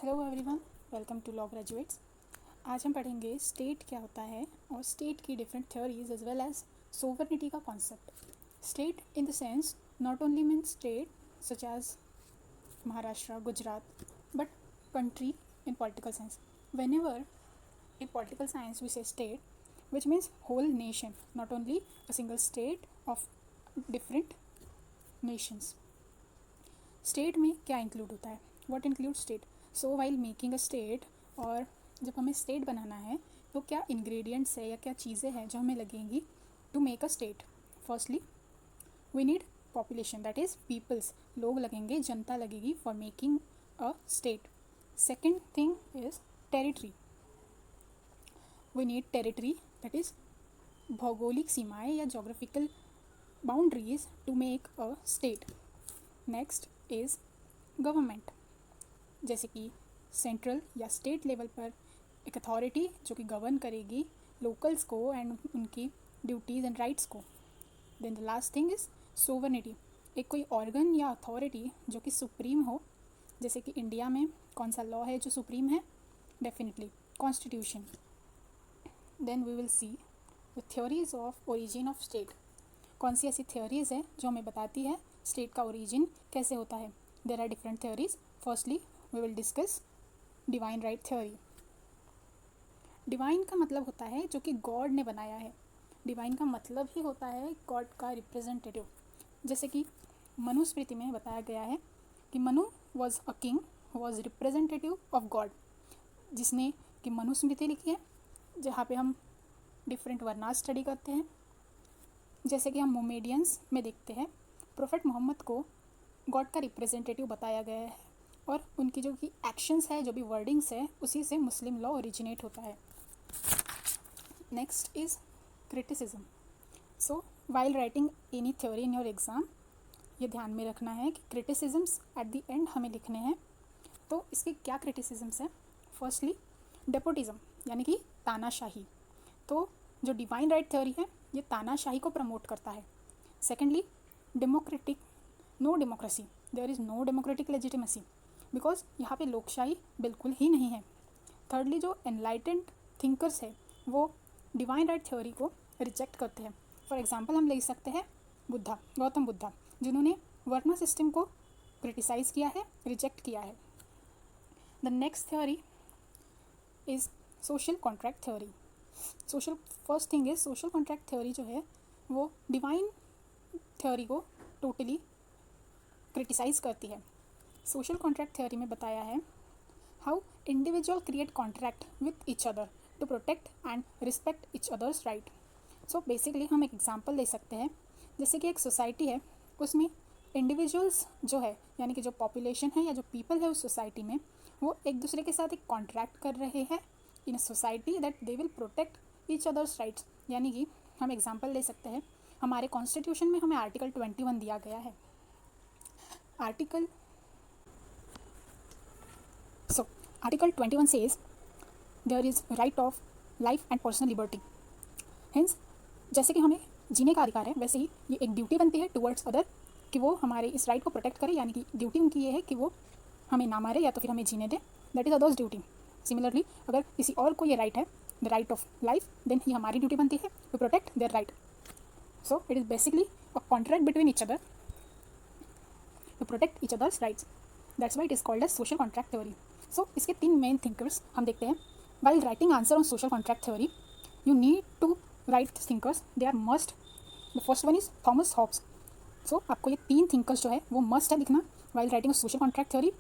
Hello everyone, welcome to law graduates. आज हम पढ़ेंगे स्टेट क्या होता है और स्टेट की different theories as well as sovereignty का concept. State in the sense not only means state such as Maharashtra, Gujarat, but country in political sense. Whenever in political science we say state, which means whole nation, not only a single state of different nations. State में क्या include होता है? What include state? So while making a state, और जब हमें state बनाना है तो क्या इंग्रेडिएंट्स है या क्या चीज़ें हैं जो हमें लगेंगी to make a state? Firstly we need population, that is peoples, लोग लगेंगे, जनता लगेगी for making a state. Second thing is territory. We need territory, that is भौगोलिक सीमाएं या geographical boundaries to make a state. Next is government, जैसे कि central या स्टेट लेवल पर एक अथॉरिटी जो कि गवर्न करेगी लोकल्स को एंड उनकी ड्यूटीज़ एंड राइट्स को. Then the last thing is sovereignty, एक कोई ऑर्गन या अथॉरिटी जो कि सुप्रीम हो. जैसे कि इंडिया में कौन सा लॉ है जो सुप्रीम है? Definitely constitution. Then we will see the theories of origin of state. कौन सी ऐसी थ्योरीज है जो हमें बताती है स्टेट का ओरिजिन कैसे होता है? There are different theories. Firstly we will discuss divine right theory. Divine का मतलब होता है जो कि गॉड ने बनाया है. डिवाइन का मतलब ही होता है गॉड का रिप्रेजेंटेटिव. जैसे कि मनुस्मृति में बताया गया है कि Manu was a king who was representative of God, जिसने कि मनुस्मृति लिखी है, जहाँ पे हम डिफरेंट वर्नास स्टडी करते हैं. जैसे कि हम मोमेडियंस में देखते हैं प्रोफेट मोहम्मद को गॉड का रिप्रेजेंटेटिव बताया गया है, और उनकी जो कि एक्शंस है, जो भी वर्डिंग्स है, उसी से मुस्लिम लॉ ओरिजिनेट होता है. Next is criticism. So while writing any theory in your exam, ये ध्यान में रखना है कि क्रिटिसिज्म्स एट द एंड हमें लिखने हैं. तो इसके क्या क्रिटिसिज्म्स हैं? फर्स्टली डेपोटिज्म, यानी कि तानाशाही. तो जो डिवाइन राइट थ्योरी है ये तानाशाही को प्रमोट करता है. Secondly democratic, no democracy, there is no democratic legitimacy, because यहाँ पे लोकशाही बिल्कुल ही नहीं है. थर्डली जो एनलाइटेंड थिंकर्स है वो डिवाइन राइट थ्योरी को रिजेक्ट करते हैं. फॉर एग्जांपल हम ले सकते हैं बुद्धा, गौतम बुद्धा, जिन्होंने वर्ना सिस्टम को क्रिटिसाइज़ किया है, रिजेक्ट किया है. The next theory is social contract theory. Social first thing is social contract theory जो है वो डिवाइन थ्योरी को टोटली क्रिटिसाइज़ करती है. सोशल कॉन्ट्रैक्ट थ्योरी में बताया है how individual create contract with each other to protect and respect each others right. So basically हम एक एग्जांपल ले सकते हैं, जैसे कि एक सोसाइटी है, उसमें इंडिविजुअल्स जो है यानी कि जो पॉपुलेशन है या जो पीपल है उस सोसाइटी में, वो एक दूसरे के साथ एक कॉन्ट्रैक्ट कर रहे हैं in a society that they will protect each others rights. यानी कि हम एग्जांपल ले सकते हैं, हमारे कॉन्स्टिट्यूशन में हमें आर्टिकल 21 दिया गया है. Article 21 says there is right of life and personal liberty. Hence, जैसे कि हमें जीने का अधिकार है, वैसे ही ये एक ड्यूटी बनती है टुवर्ड्स अदर कि वो हमारे इस राइट को प्रोटेक्ट करे. यानी कि ड्यूटी उनकी ये है कि वो हमें ना मारे या तो फिर हमें जीने दे. That is others duty. Similarly अगर किसी और को ये राइट है, the right of life, then ये हमारी ड्यूटी बनती है to protect their right. So it is basically a contract between each other to protect each others rights. That's why it is called as social contract theory. So इसके 3 main thinkers हम देखते हैं. While writing answer on social contract theory you need to write thinkers, they are must. The first one is Thomas Hobbes. So आपको ये 3 thinkers जो है वो must है लिखना while writing social contract theory.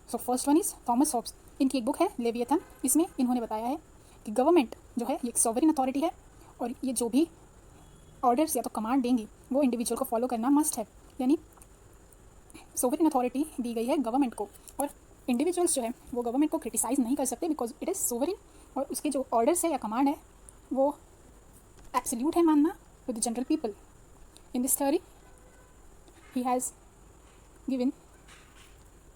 So first one is Thomas Hobbs. इनकी एक book है लेवियथन. इसमें इन्होंने बताया है कि गवर्नमेंट जो है ये एक सॉवरेन अथॉरिटी है, और ये जो भी ऑर्डर्स या तो कमांड देंगी वो इंडिविजुअल को फॉलो करना मस्ट है. यानी सोवरेन अथॉरिटी दी गई है गवर्नमेंट को, और इंडिविजुअल्स जो है वो गवर्नमेंट को क्रिटिसाइज़ नहीं कर सकते बिकॉज इट इज़ सोवरेन, और उसके जो ऑर्डर्स है या कमांड है वो एब्सोल्यूट है मानना to the general people. In this theory he has given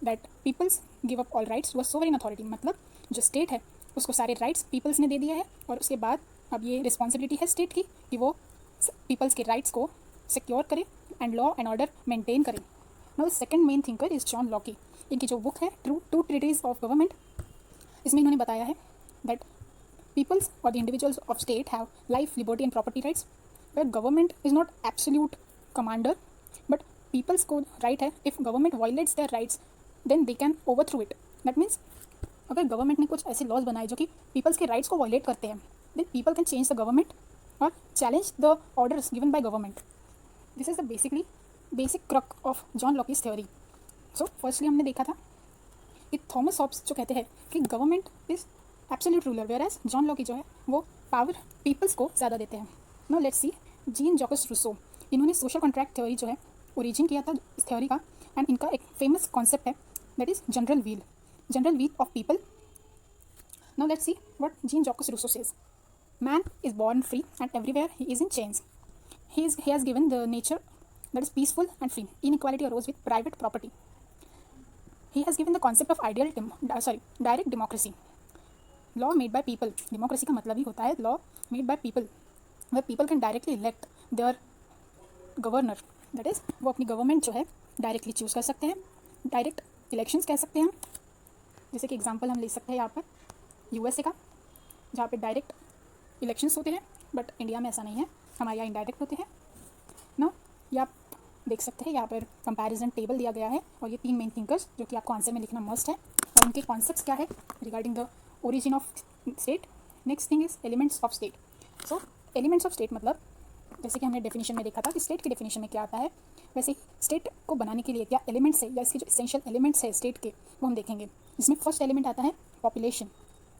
that peoples give up all rights to a sovereign authority. मतलब जो स्टेट है उसको सारे राइट्स पीपल्स ने दे दिया है, और उसके बाद अब ये रिस्पॉन्सिबिलिटी है स्टेट की कि वो पीपल्स के राइट्स को सिक्योर करे and law and order maintain करे. Now the second main thinker is John Locke. इनकी जो बुक है टू ट्रीटीज ऑफ गवर्नमेंट, इसमें इन्होंने बताया है दैट पीपल्स और the individuals of state have life, liberty and property rights, where government is not absolute commander, but peoples को right है, if government violates their rights then they can overthrow it. That means अगर government ने कुछ ऐसे laws बनाए जो कि peoples के राइट्स को वायलेट करते हैं, then people can change the government और challenge the orders given by government. This is the basic crux of John Locke's theory. So firstly हमने देखा था कि थॉमस हॉब्स जो कहते हैं कि government is absolute ruler, whereas John Locke जो है वो पावर पीपल्स को ज़्यादा देते हैं। Now let's see Jean Jacques Rousseau, इन्होंने सोशल कॉन्ट्रैक्ट थ्योरी जो है ओरिजिन किया था इस थ्योरी का, एंड इनका एक फेमस कॉन्सेप्ट है that is general will of people. Now let's see what Jean Jacques Rousseau says. Man is born free and everywhere he is in chains. He has given the nature that is peaceful and free. Inequality arose with private property. He has given the concept of direct democracy. Law made by people. Democracy का मतलब ही होता है law made by people, where people can directly elect their governor. That is वो अपनी government जो है directly choose कर सकते हैं, डायरेक्ट इलेक्शंस कह सकते हैं। जैसे कि एग्जांपल हम ले सकते हैं यहाँ पर USA का, जहाँ पे डायरेक्ट इलेक्शंस होते हैं, बट इंडिया में ऐसा नहीं है, हमारे यहाँ इनडायरेक्ट होते हैं ना। ये आप देख सकते हैं, यहाँ पर कंपैरिजन टेबल दिया गया है और ये 3 मेन थिंकर्स जो कि आपको आंसर में लिखना मस्ट है, और उनके कॉन्सेप्ट्स क्या है regarding the origin of state. Next thing is elements of state. So elements of state मतलब जैसे कि हमने डेफिनेशन में देखा था कि स्टेट की डेफिनेशन में क्या आता है, वैसे ही स्टेट को बनाने के लिए क्या एलिमेंट्स है या इसके जो एसेंशियल एलिमेंट्स है स्टेट के, वो हम देखेंगे। इसमें फर्स्ट एलिमेंट आता है population,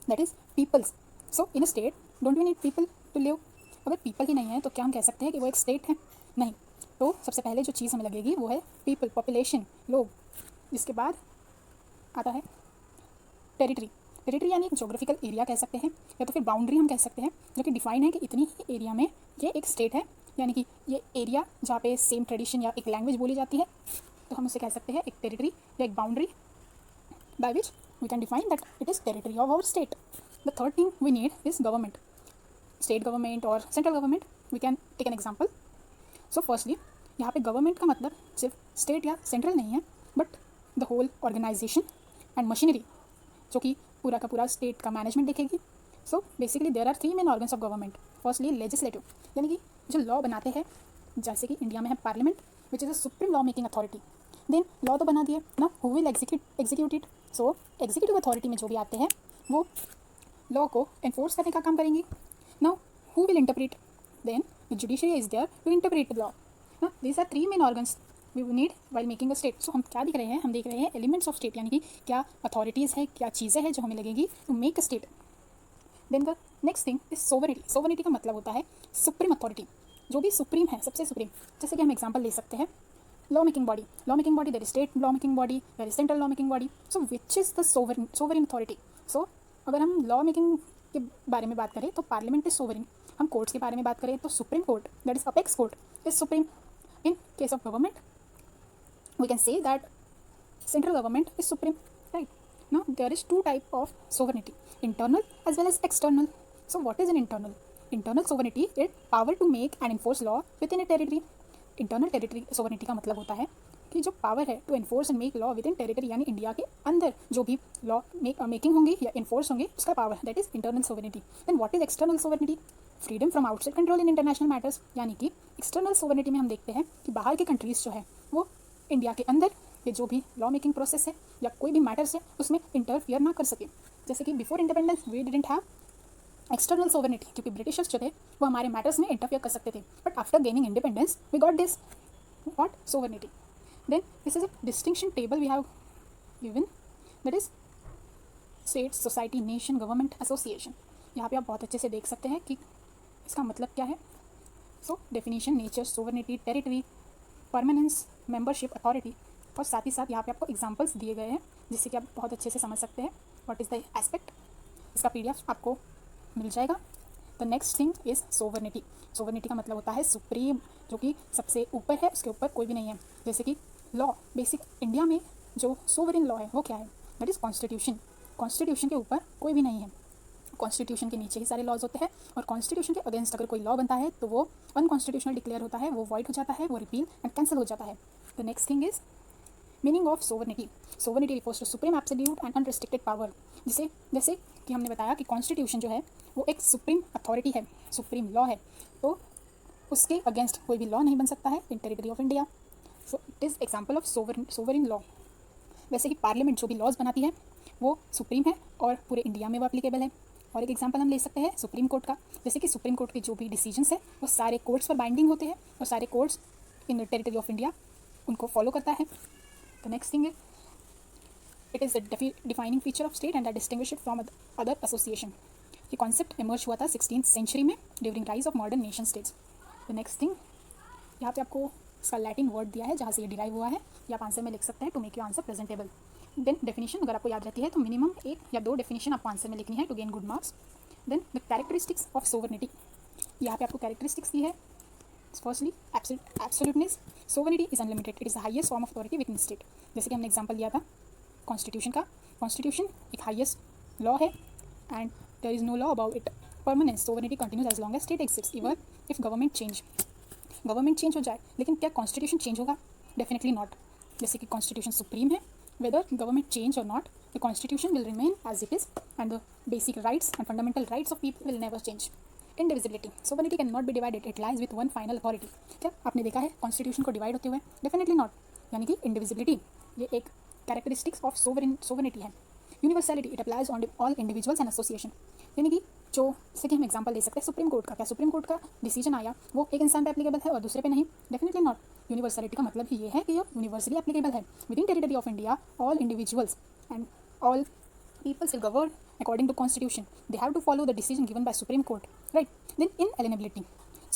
that is peoples. So in a state don't we need people to live. अगर पीपल ही नहीं है तो क्या हम कह सकते हैं कि वो एक स्टेट है? नहीं। तो सबसे पहले जो चीज़ हमें लगेगी वो है पीपल, पॉपुलेशन, लोग। इसके बाद आता है टेरिटरी। टेरिटरी यानी एक जोग्राफिकल एरिया कह सकते हैं, या तो फिर बाउंड्री हम कह सकते हैं, जो कि डिफाइन है कि इतनी ही एरिया में ये एक स्टेट है, यानी कि ये एरिया जहाँ पे सेम ट्रेडिशन या एक लैंग्वेज बोली जाती है, तो हम उसे कह सकते हैं एक टेरिटरी या एक boundary by which we can define that it is territory of our state. The third thing we need is government, state government or central government. We can take an example. So firstly, यहाँ पे government का मतलब सिर्फ state या central नहीं है, but the whole organization and machinery जो कि पूरा का पूरा state का management देखेगी। So basically there are 3 main organs of government. Firstly legislative, यानी कि जो law बनाते हैं, जैसे कि इंडिया में है parliament, which is a supreme law making authority. Then law तो बना दिए ना, who will execute it? So executive authority में जो भी आते हैं वो लॉ को एनफोर्स करने का काम करेंगी। Now who will interpret? Then the judiciary is there to interpret the law. ना these are 3 main organs we need while making a state. So हम क्या दिख रहे हैं? हम देख रहे हैं एलिमेंट्स ऑफ स्टेट, यानी कि क्या अथॉरिटीज़ है, क्या चीज़ें हैं जो हमें लगेगी to make a state. Then the next thing is sovereignty. Sovereignty का मतलब होता है सुप्रीम अथॉरिटी, जो भी सुप्रीम है, सबसे सुप्रीम। जैसे कि हम एग्जाम्पल ले सकते हैं law making body, there is state law making body, there is central law making body. So which is the sovereign authority? So अगर हम लॉ मेकिंग के बारे में बात करें तो पार्लियामेंट इज सोवरेन। हम कोर्ट्स के बारे में बात करें तो supreme court, that is apex court, is supreme. In case of government we can say that central government is supreme, right. Now there is 2 type of sovereignty, internal as well as external. So what is an internal? Internal sovereignty is power to make and enforce law within a territory. Internal territory sovereignty का मतलब होता है कि जो power है to enforce and make law within territory, यानी India के अंदर जो भी लॉ मेकिंग होंगी या इन्फोर्स होंगे, उसका power, that is internal sovereignty. Then what is external sovereignty? Freedom from outside control in international matters, यानी कि एक्सटर्नल सोवरेनिटी में हम देखते हैं कि बाहर के कंट्रीज़ जो है वो इंडिया के अंदर ये जो भी लॉ मेकिंग प्रोसेस है या कोई भी मैटर्स है उसमें इंटरफियर ना कर सके। जैसे कि before independence we didn't have external sovereignty, क्योंकि ब्रिटिशर्स जो थे वो हमारे मैटर्स में इंटरफियर कर सकते थे, but after gaining independence we got this what sovereignty. Then this is a distinction table we have given, that is state, society, nation, government, association. यहाँ पे आप बहुत अच्छे से देख सकते हैं कि इसका मतलब क्या है। So definition, nature, sovereignty, territory, permanence, membership, authority, और साथ ही साथ यहाँ पे आपको एग्जांपल्स दिए गए हैं जिससे कि आप बहुत अच्छे से समझ सकते हैं व्हाट इज़ द एस्पेक्ट। इसका PDF आपको मिल जाएगा। The next thing is sovereignty. Sovereignty का मतलब होता है सुप्रीम, जो कि सबसे ऊपर है, उसके ऊपर कोई भी नहीं है। जैसे कि लॉ, बेसिक इंडिया में जो सोवरेन लॉ है वो क्या है? That is constitution. कॉन्स्टिट्यूशन के ऊपर कोई भी नहीं है, कॉन्स्टिट्यूशन के नीचे ही सारे लॉज होते हैं, और कॉन्स्टिट्यूशन के अगेंस्ट अगर कोई लॉ बनता है तो वो अनकॉन्स्टिट्यूशनल डिक्लेयर होता है, वो वॉइड हो जाता है, वो रिपील एंड कैंसिल हो जाता है। The next thing is meaning of sovereignty. Sovereignty refers to supreme absolute and unrestricted power. जैसे कि हमने बताया कि कॉन्स्टिट्यूशन जो है वो एक सुप्रीम अथॉरिटी है, सुप्रीम लॉ है, तो उसके अगेंस्ट कोई भी लॉ नहीं बन सकता है in territory of India. So it is example of sovereign law. वैसे ही पार्लियामेंट जो भी लॉज बनाती है वो सुप्रीम है और पूरे इंडिया में वो अप्लीकेबल है. और एक एग्जांपल हम ले सकते हैं सुप्रीम कोर्ट का. जैसे कि सुप्रीम कोर्ट के जो भी डिसीजंस है वो सारे कोर्ट्स पर बाइंडिंग होते हैं और सारे courts in territory of India उनको फॉलो करता है. The next thing it is the defining feature of state and that distinguish it from other association. ये कॉन्सेप्ट इमर्ज हुआ था 16th सेंचुरी में during rise of modern nation states. The next thing, यहाँ पे आपको इसका लैटिन वर्ड दिया है जहाँ से ये डिराइव हुआ है, या आप आंसर में लिख सकते हैं to make your answer presentable. Then definition अगर आपको याद रहती है तो मिनिमम 1 या 2 डेफिनेशन आपको आंसर में लिखनी है to gain good marks. Then the characteristics of sovereignty. यहाँ पे आपको कैरेक्टरिस्टिक्स दी है. Firstly absoluteness. Sovereignty is unlimited. It is the highest form of authority within state. जैसे कि हमने एग्जाम्पल लिया था कॉन्स्टिट्यूशन का. कॉन्स्टिट्यूशन एक हाईएस्ट लॉ है and there is no law about it. Permanence. Sovereignty continues as long as state exists even if government change हो जाए. लेकिन क्या कॉन्स्टिट्यूशन चेंज होगा? Definitely not. जैसे कि कॉन्स्टिट्यूशन सुप्रीम है, whether government change or not, the constitution will remain as it is and the basic rights and fundamental rights of people will never change. Indivisibility. Sovereignty cannot be divided. It lies with one final authority. क्या आपने देखा है constitution को divide होते हुए? Definitely not. यानी कि इंडिविजिबिलिटी ये एक कैरेक्टरिस्टिक्स ऑफ सोवरेनिटी है. Universality. It applies on all individuals and association. यानी कि जो जैसे कि हम एग्जांपल ले सकते हैं सुप्रीम कोर्ट का. क्या सुप्रीम कोर्ट का डिसीजन आया वो एक इंसान पे एप्लीकेबल है और दूसरे पे नहीं? Definitely not. यूनिवर्सलिटी का मतलब ही ये है कि ये यूनिवर्सली एप्लीकेबल है. With in territory of India all individuals and all peoples will govern according to constitution. They have to follow the decision given by Supreme Court, right? Then inalienability.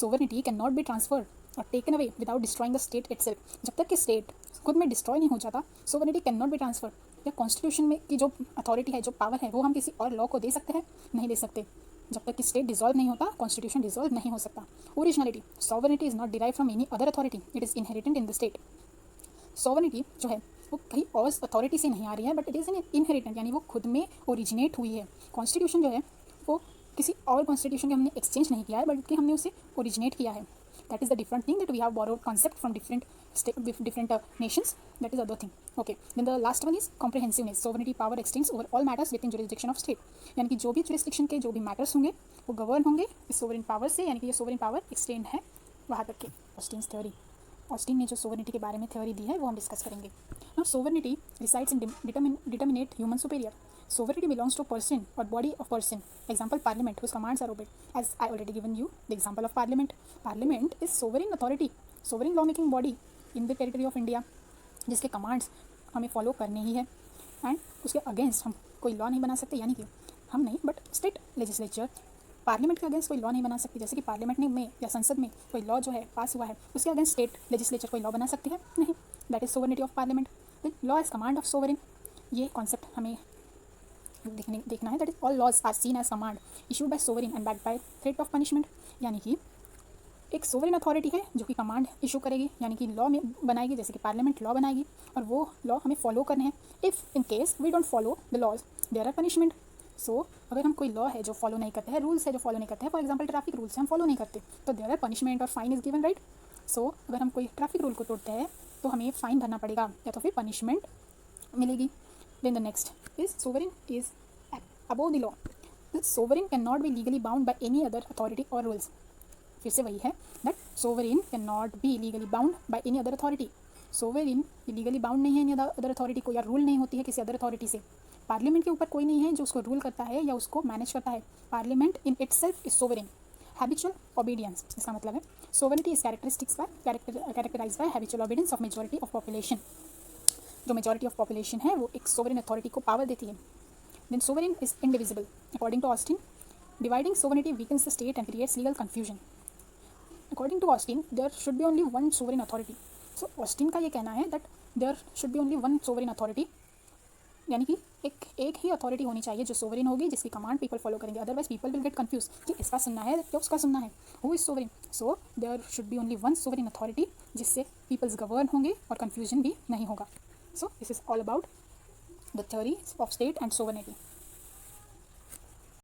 Sovereignty cannot be transferred or taken away without destroying the state itself. जब तक कि state खुद में destroy नहीं हो जाता sovereignty cannot be transferred. या constitution में की जो अथॉरिटी है, जो पावर है, वो हम किसी और लॉ को दे सकते हैं? नहीं दे सकते. जब तक कि स्टेट डिसॉल्व नहीं होता कॉन्स्टिट्यूशन डिसॉल्व नहीं हो सकता. Originality. Sovereignty is not derive from any other authority. It is inherent in the state. Sovereignty जो है वो कहीं और अथॉरिटी से नहीं आ रही है but it is an inherent, यानी वो खुद में ओरिजिनेट हुई है. कॉन्स्टिट्यूशन जो है वो किसी और कॉन्स्टिट्यूशन के हमने एक्सचेंज नहीं किया है बल्कि हमने उसे ओरिजिनेट किया है. That is the different thing that we have borrowed concept from different nations. That is the other thing. Okay, then the last one is comprehensiveness. Sovereignty power extends over all matters within jurisdiction of state. यानी कि जो भी jurisdiction के जो भी matters होंगे वो govern होंगे इस sovereign power से, यानी कि ये sovereign power extend है वहाँ तक के. Austen's theory. ऑस्टिन ने जो सोवर्निटी के बारे में थ्योरी दी है वो हम डिस्कस करेंगे. Now sovereignty resides in determinate human superior. Sovereignty belongs to a person or body of person. Example, parliament, whose commands are obeyed. As I already given you the example of parliament. Parliament is sovereign authority, sovereign lawmaking body in the territory of India, जिसके commands हमें follow करने ही है and उसके against हम कोई law नहीं बना सकते. यानी कि हम नहीं बट स्टेट लेजिस्लेचर पार्लियामेंट के अगेंस्ट कोई लॉ नहीं बना सकती. जैसे कि पार्लियामेंट में या संसद में कोई लॉ जो है पास हुआ है उसके अगेंस्ट स्टेट लेजिस्लेचर कोई लॉ बना सकती है? नहीं. That is sovereignty of parliament. Law is command of sovereign. ये कॉन्सेप्ट हमें देखना है. That is all laws are seen as command issued by sovereign and backed by threat of punishment. यानी कि एक सोवरेन अथॉरिटी है जो कि कमांड इशू करेगी, यानी कि लॉ में बनाएगी, जैसे कि पार्लियामेंट लॉ बनाएगी और वो लॉ हमें फॉलो करने हैं. If in case we don't follow the laws there are punishment. So अगर हम कोई लॉ है जो फॉलो नहीं करते हैं, रूल्स है जो फॉलो नहीं करते हैं, फॉर एग्जाम्पल ट्रैफिक रूल्स हम फॉलो नहीं करते तो देयर आर पनिशमेंट और फाइन इज गिवन, राइट. सो अगर हम कोई ट्रैफिक रूल को तोड़ते हैं तो हमें फ़ाइन भरना पड़ेगा या तो फिर पनिशमेंट मिलेगी. Then the next is sovereign is above the law. The sovereign cannot be legally bound by any other authority or rules. फिर से वही है that sovereign cannot be legally bound by any other authority. Sovereign legally bound नहीं है any other authority को, या rule नहीं होती है किसी अदर अथॉरिटी से. पार्लियामेंट के ऊपर कोई नहीं है जो उसको रूल करता है या उसको मैनेज करता है. Parliament in itself is sovereign. Habitual obedience, इसका मतलब है sovereignty is characterised by habitual obedience of majority of population. जो मेजॉरिटी ऑफ पॉपुलेशन है वो एक सोवरेन अथॉरिटी को पावर देती है. Then sovereign is indivisible. According to Austin, dividing sovereignty weakens the state and creates legal confusion. According to Austin, there should be only one sovereign authority. So Austin का ये कहना है that there should be only one sovereign authority. यानी कि एक ही authority होनी चाहिए जो सोवरेन होगी, जिसकी कमांड पीपल फॉलो करेंगे. Otherwise people will get confuse कि इसका सुनना है या उसका सुनना है. Who is sovereign? So there should be only one sovereign authority जिससे पीपल्स गवर्न होंगे और कन्फ्यूजन भी नहीं होगा. So this is all about the theory of state and sovereignty.